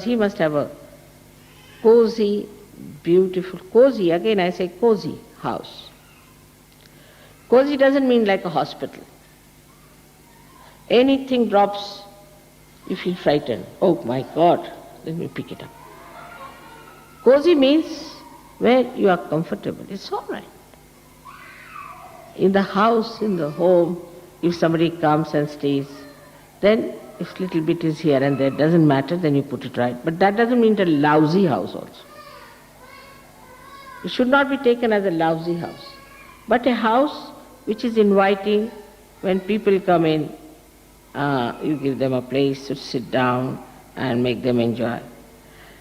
he must have a cozy, beautiful, cozy, again I say cozy house. Cozy doesn't mean like a hospital. Anything drops, you feel frightened. Oh my God, let me pick it up. Cozy means where you are comfortable. It's all right. In the house, in the home, if somebody comes and stays, then if little bit is here and there, doesn't matter, then you put it right. But that doesn't mean a lousy house also. It should not be taken as a lousy house, but a house which is inviting. When people come in, you give them a place to sit down and make them enjoy.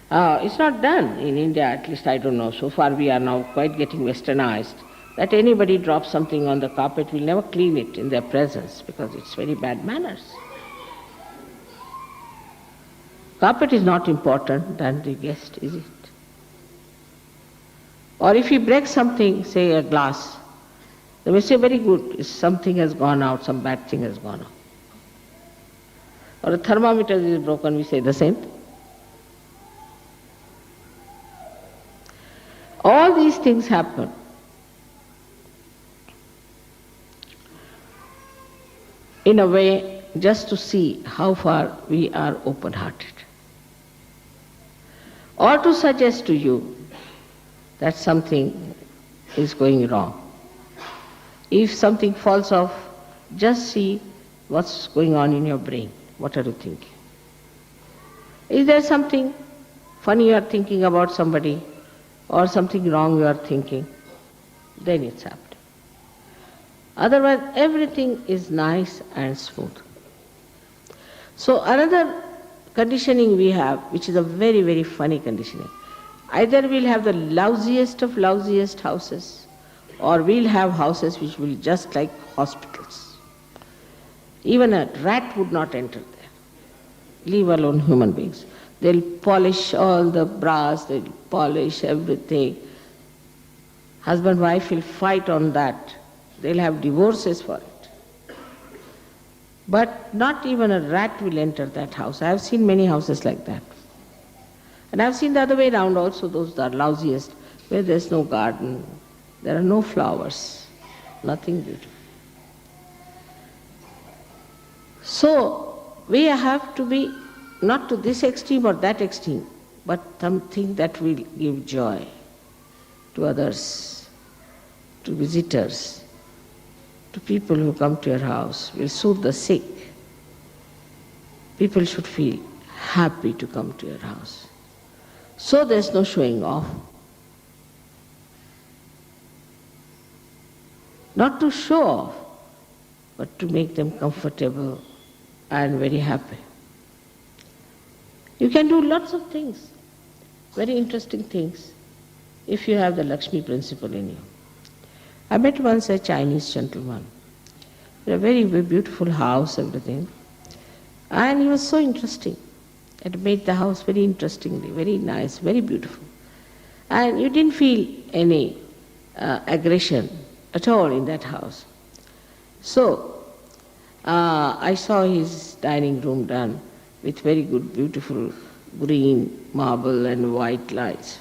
It's not done in India, at least I don't know. So far we are now quite getting westernized, that anybody drops something on the carpet, we'll never clean it in their presence because it's very bad manners. Carpet is not important than the guest, is it? Or if you break something, say a glass, they may say, very good, something has gone out, some bad thing has gone out. Or a thermometer is broken, we say the same thing. All these things happen. In a way, just to see how far we are open-hearted. Or to suggest to you that something is going wrong. If something falls off, just see what's going on in your brain. What are you thinking? Is there something funny you are thinking about somebody, or something wrong you are thinking? Then it's happening. Otherwise, everything is nice and smooth. So another conditioning we have, which is a very, very funny conditioning. Either we'll have the lousiest of lousiest houses, or we'll have houses which will be just like hospitals. Even a rat would not enter there, leave alone human beings. They'll polish all the brass, they'll polish everything. Husband, wife will fight on that. They'll have divorces for it. But not even a rat will enter that house. I have seen many houses like that. And I've seen the other way around also, those that are lousiest, where there's no garden, there are no flowers, nothing beautiful. So, we have to be not to this extreme or that extreme, but something that will give joy to others, to visitors, to people who come to your house, will soothe the sick. People should feel happy to come to your house. So there's no showing off. Not to show off, but to make them comfortable and very happy. You can do lots of things, very interesting things, if you have the Lakshmi principle in you. I met once a Chinese gentleman, in a very, very beautiful house, everything, and he was so interesting. It made the house very interestingly, very nice, very beautiful. And you didn't feel any aggression at all in that house. So, I saw his dining room done with very good, beautiful green marble and white lights.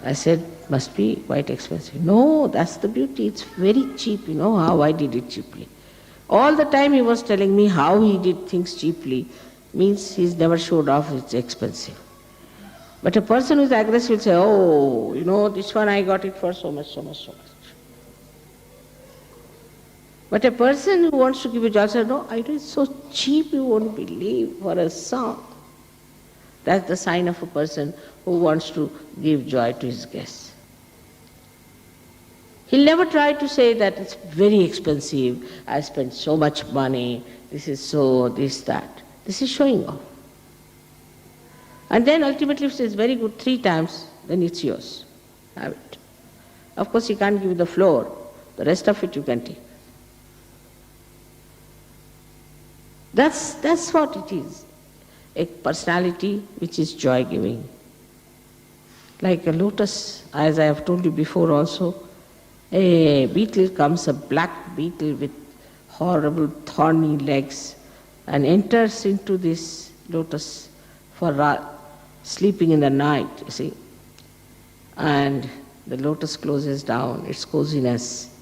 I said, must be quite expensive. No, that's the beauty, it's very cheap, you know how I did it cheaply. All the time he was telling me how he did things cheaply, means he's never showed off it's expensive. But a person who's aggressive will say, oh, you know, this one I got it for so much, so much, so much. But a person who wants to give you joy says, no, I do it so cheap you won't believe, for a song. That's the sign of a person who wants to give joy to his guests. He'll never try to say that it's very expensive, I spent so much money, this is so, this, that. This is showing off. And then ultimately if it's very good 3 times, then it's yours. Have it. Of course you can't give the floor, the rest of it you can take. That's what it is. A personality which is joy-giving. Like a lotus, as I have told you before also, a beetle comes, a black beetle with horrible thorny legs, and enters into this lotus for sleeping in the night, you see. And the lotus closes down, its coziness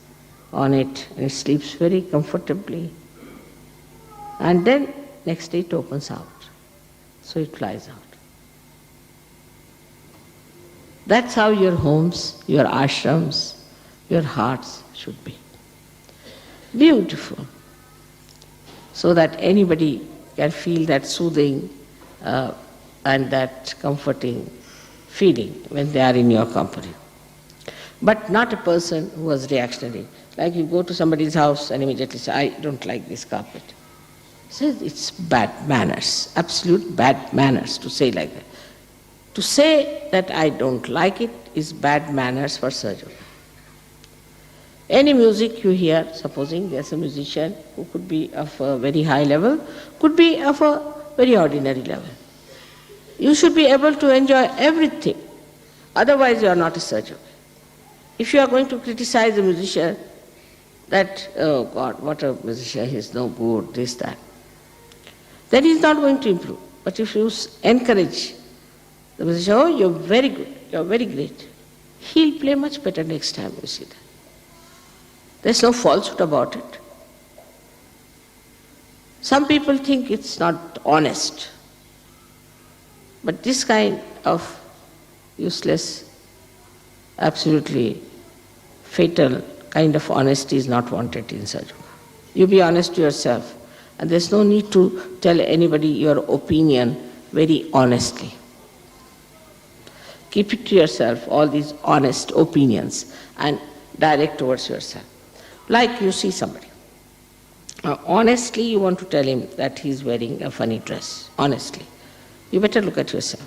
on it, and it sleeps very comfortably. And then next day it opens out. So it flies out. That's how your homes, your ashrams, your hearts should be. Beautiful. So that anybody can feel that soothing and that comforting feeling when they are in your company. But not a person who was reactionary. Like you go to somebody's house and immediately say, I don't like this carpet. Says it's bad manners, absolute bad manners to say like that. To say that I don't like it is bad manners for Sahaja. Any music you hear, supposing there's a musician who could be of a very high level, could be of a very ordinary level. You should be able to enjoy everything. Otherwise you are not a Sahaja. If you are going to criticize a musician, that, oh God, what a musician, he's no good, this, that, then he's not going to improve. But if you encourage the musician, oh, you're very good, you're very great, he'll play much better next time, you see that. There's no falsehood about it. Some people think it's not honest. But this kind of useless, absolutely fatal kind of honesty is not wanted in Sahaja. You be honest to yourself, and there's no need to tell anybody your opinion very honestly. Keep it to yourself, all these honest opinions, and direct towards yourself. Like you see somebody. Honestly, you want to tell him that he's wearing a funny dress. Honestly. You better look at yourself.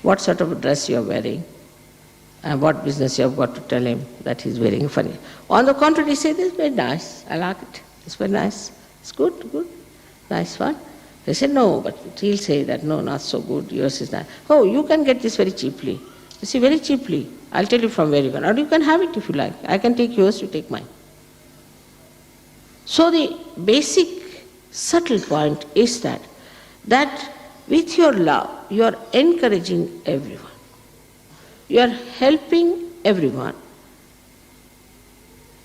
What sort of a dress you are wearing, and what business you have got to tell him that he's wearing funny. On the contrary, say, this is very nice, I like it, it's very nice, it's good, nice one. They say, no, but he'll say that, no, not so good, yours is nice. Oh, you can get this very cheaply. You see, very cheaply. I'll tell you from where you can. Or you can have it if you like. I can take yours, you take mine. So the basic subtle point is that with your love, you are encouraging everyone. You are helping everyone.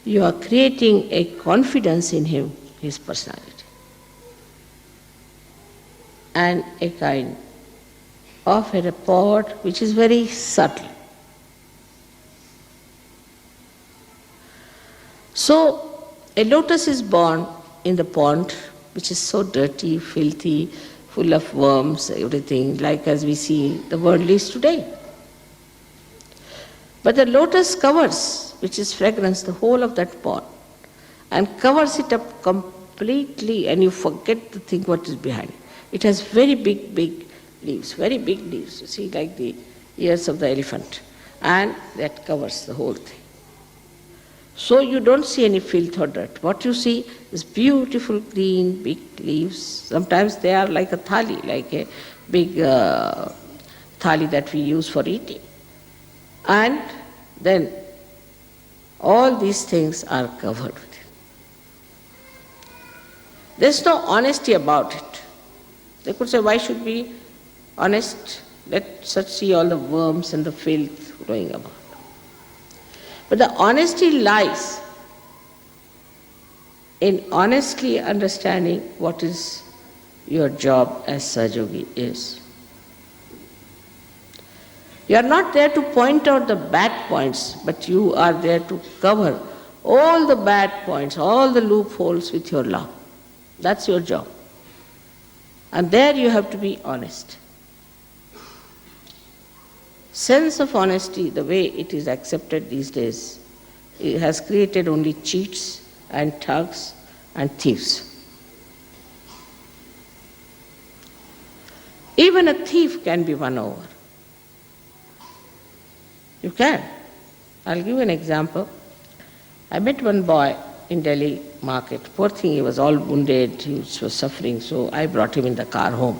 You are creating a confidence in him, his personality. And a kind of a rapport which is very subtle. So, a lotus is born in the pond, which is so dirty, filthy, full of worms, everything, like as we see the world is today. But the lotus covers, which is fragrance, the whole of that pond, and covers it up completely, and you forget to think what is behind it. It has very big leaves, you see, like the ears of the elephant, and that covers the whole thing. So you don't see any filth or dirt. What you see is beautiful, green, big leaves. Sometimes they are like a thali, like a big thali that we use for eating. And then all these things are covered with it. There's no honesty about it. They could say, why should we be honest? Let's see all the worms and the filth growing about. But the honesty lies in honestly understanding what is your job as Sahaja is. You are not there to point out the bad points, but you are there to cover all the bad points, all the loopholes with your love. That's your job. And there you have to be honest. Sense of honesty, the way it is accepted these days, it has created only cheats and thugs and thieves. Even a thief can be won over. You can. I'll give you an example. I met one boy in Delhi market. Poor thing, he was all wounded, he was suffering, so I brought him in the car home.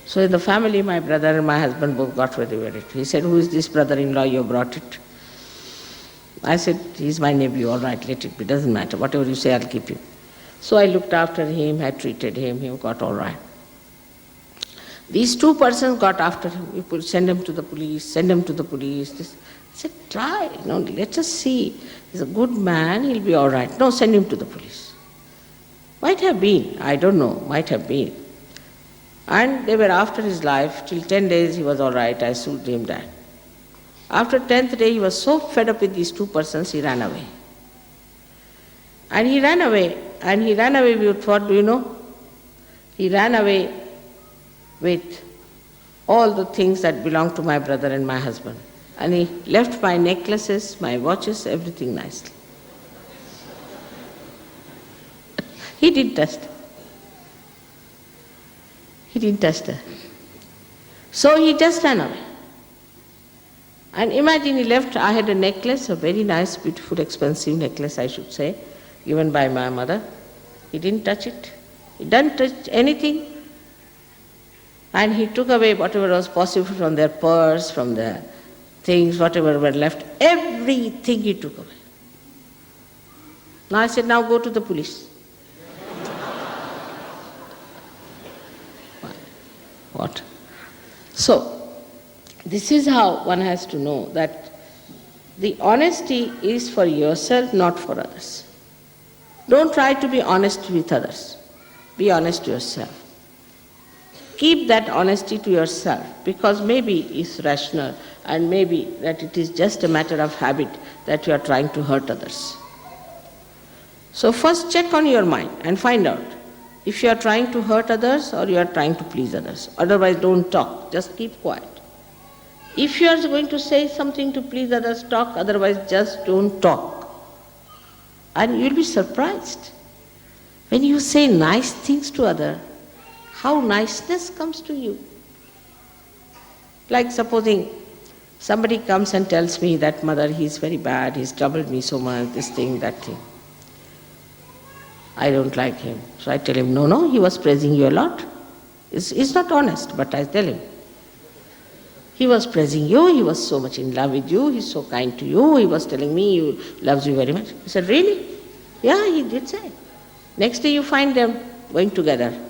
So in the family, my brother and my husband both got very worried. He said, who is this brother-in-law you brought it? I said, he's my nephew, all right, let it be, doesn't matter. Whatever you say, I'll keep him. So I looked after him, I treated him, he got all right. These two persons got after him. You could send him to the police, send him to the police. I said, try, let us see. He's a good man, he'll be all right. No, send him to the police. Might have been, I don't know, might have been. And they were after his life. Till 10 days he was all right, I soothed him that. After 10th day he was so fed up with these two persons, he ran away. And he ran away with what, do you know? He ran away with all the things that belonged to my brother and my husband. And he left my necklaces, my watches, everything nicely. He didn't touch them. He didn't touch them. So he just ran away. And imagine he left, I had a necklace, a very nice, beautiful, expensive necklace, I should say, given by my mother. He didn't touch it. He didn't touch anything. And he took away whatever was possible from their purse, from their things, whatever were left, everything he took away. Now I said, now go to the police. What? So, this is how one has to know that the honesty is for yourself, not for others. Don't try to be honest with others. Be honest to yourself. Keep that honesty to yourself, because maybe it's rational and maybe that it is just a matter of habit that you are trying to hurt others. So first check on your mind and find out if you are trying to hurt others or you are trying to please others. Otherwise don't talk, just keep quiet. If you are going to say something to please others, talk, otherwise just don't talk. And you'll be surprised. When you say nice things to others, how niceness comes to you. Like supposing somebody comes and tells me that, mother, he's very bad, he's troubled me so much, this thing, that thing. I don't like him. So I tell him, no, he was praising you a lot. He's not honest, but I tell him. He was praising you, he was so much in love with you, he's so kind to you, he was telling me he loves you very much. He said, really? Yeah, he did say. Next day you find them going together.